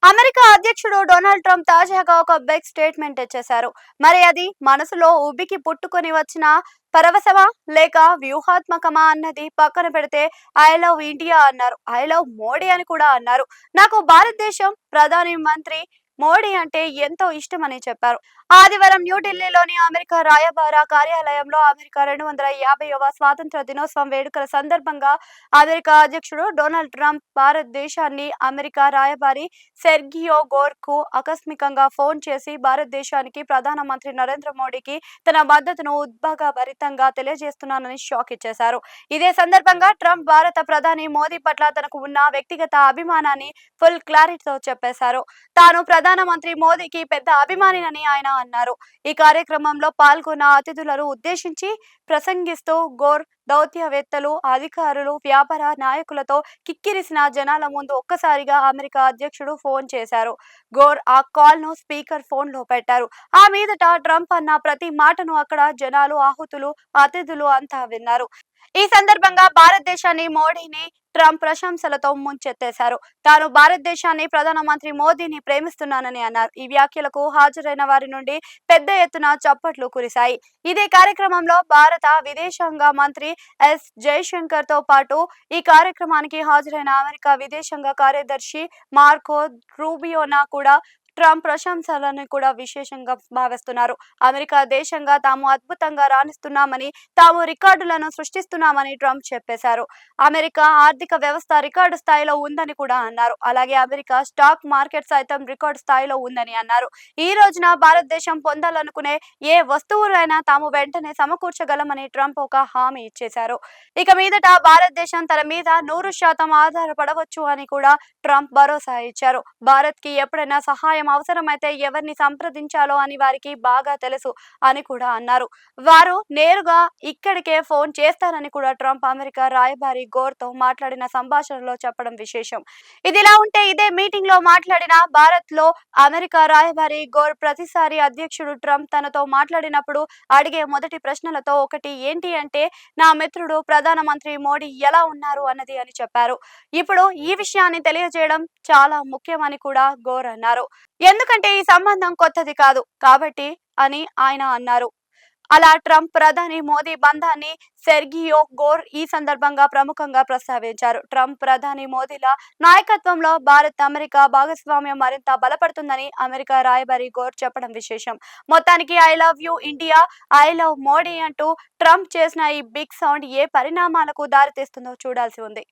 America అధ్యక్షుడు Donald Trump తాజాగా ఒక బిగ్ స్టేట్మెంట్ ఇచ్చేశారు. మరి అది మనసులో ఉబికి పుట్టుకొని వచ్చిన పరవశమా లేక వ్యూహాత్మకమా అన్నది పక్కన పెడితే ఐ లవ్ ఇండియా అన్నారు. ఐ లవ్ మోడీ అని కూడా అన్నారు. నాకు భారతదేశం ప్రధాని మంత్రి మోడీ అంటే ఎంతో ఇష్టమని చెప్పారు. ఆదివారం న్యూఢిల్లీలోని అమెరికా రాయబార కార్యాలయంలో అమెరికా 250వ స్వాతంత్ర దినోత్సవం వేడుకల సందర్భంగా అమెరికా అధ్యక్షుడు డొనాల్డ్ ట్రంప్ భారతదేశాన్ని అమెరికా రాయబారి సెర్గియో గోర్కు ఆకస్మికంగా ఫోన్ చేసి భారతదేశానికి ప్రధానమంత్రి నరేంద్ర మోడీకి తన మద్దతును ఉద్వేగభరితంగా తెలియజేస్తున్నానని షాక్ ఇచ్చేశారు. ఇదే సందర్భంగా ట్రంప్ భారత ప్రధాని మోదీ పట్ల తనకు ఉన్న వ్యక్తిగత అభిమానాన్ని ఫుల్ క్లారిటీతో చెప్పేశారు. తాను ప్రధానమంత్రి మోదీకి పెద్ద అభిమానినని ఆయన అన్నారు. ఈ కార్యక్రమంలో పాల్గొన్న అతిథులను ఉద్దేశించి ప్రసంగిస్తూ గోర్ దౌత్యవేత్తలు, అధికారులు, వ్యాపార నాయకులతో కిక్కిరిసిన జనాల ముందు ఒక్కసారిగా అమెరికా అధ్యక్షుడు ఫోన్ చేశారు. గోర్ ఆ కాల్ ను స్పీకర్ ఫోన్ లో పెట్టారు. ఆ మీదట ట్రంప్ అన్న ప్రతి మాటను అక్కడ జనాలు, ఆహుతులు, అతిథులు అంతా విన్నారు. ఈ సందర్భంగా భారతదేశాన్ని మోడీని ట్రంప్ ప్రశంసలతో ముంచెత్తేశారు. తాను భారతదేశాన్ని ప్రధానమంత్రి మోదీని ప్రేమిస్తున్నానని అన్నారు. ఈ వ్యాఖ్యలకు హాజరైన వారి నుండి పెద్ద ఎత్తున చప్పట్లు కురిశాయి. ఇదే కార్యక్రమంలో భారత విదేశాంగ మంత్రి ఎస్ జయశంకర్ తో పాటు ఈ కార్యక్రమానికి హాజరైన అమెరికా విదేశాంగ కార్యదర్శి మార్కో రూబియోనా కూడా ట్రంప్ ప్రశంసలను కూడా విశేషంగా భావిస్తున్నారు. అమెరికా దేశంగా తాము అద్భుతంగా రాణిస్తున్నామని, తాము రికార్డులను సృష్టిస్తున్నామని ట్రంప్ చెప్పేశారు. అమెరికా ఆర్థిక వ్యవస్థ రికార్డు స్థాయిలో ఉందని కూడా అన్నారు. అలాగే అమెరికా స్టాక్ మార్కెట్ సైతం రికార్డు స్థాయిలో ఉందని అన్నారు. ఈ రోజున భారతదేశం పొందాలనుకునే ఏ వస్తువులైనా తాము వెంటనే సమకూర్చగలమని ట్రంప్ ఒక హామీ ఇచ్చేశారు. ఇక మీదట భారతదేశం తన మీద 100% ఆధారపడవచ్చు అని కూడా ట్రంప్ భరోసా ఇచ్చారు. భారత్ కి ఎప్పుడైనా సహాయం అవసరమైతే ఎవరిని సంప్రదించాలో అని వారికి బాగా తెలుసు అని కూడా అన్నారు. వారు నేరుగా ఇక్కడికే ఫోన్ చేస్తారని కూడా ట్రంప్ అమెరికా రాయబారి గోర్ తో మాట్లాడిన సంభాషణలో చెప్పడం విశేషం. ఇదిలా ఉంటే ఇదే మీటింగ్ లో మాట్లాడిన భారత్ లో అమెరికా రాయబారి గోర్ ప్రతిసారి అధ్యక్షుడు ట్రంప్ తనతో మాట్లాడినప్పుడు అడిగే మొదటి ప్రశ్నలతో ఒకటి ఏంటి అంటే నా మిత్రుడు ప్రధానమంత్రి మోడీ ఎలా ఉన్నారు అన్నది అని చెప్పారు. ఇప్పుడు ఈ విషయాన్ని తెలియజేయడం చాలా ముఖ్యమని కూడా గోర్ అన్నారు. ఎందుకంటే ఈ సంబంధం కొత్తది కాదు కాబట్టి అని ఆయన అన్నారు. అలా ట్రంప్ ప్రధాని మోదీ బంధాన్ని సెర్గియో గోర్ ఈ సందర్భంగా ప్రముఖంగా ప్రస్తావించారు. ట్రంప్ ప్రధాని మోదీల నాయకత్వంలో భారత్ అమెరికా భాగస్వామ్యం మరింత బలపడుతుందని అమెరికా రాయబారి గోర్ చెప్పడం విశేషం. మొత్తానికి I love you India, I love Modi అంటూ ట్రంప్ చేసిన ఈ బిగ్ సౌండ్ ఏ పరిణామాలకు దారితీస్తుందో చూడాల్సి ఉంది.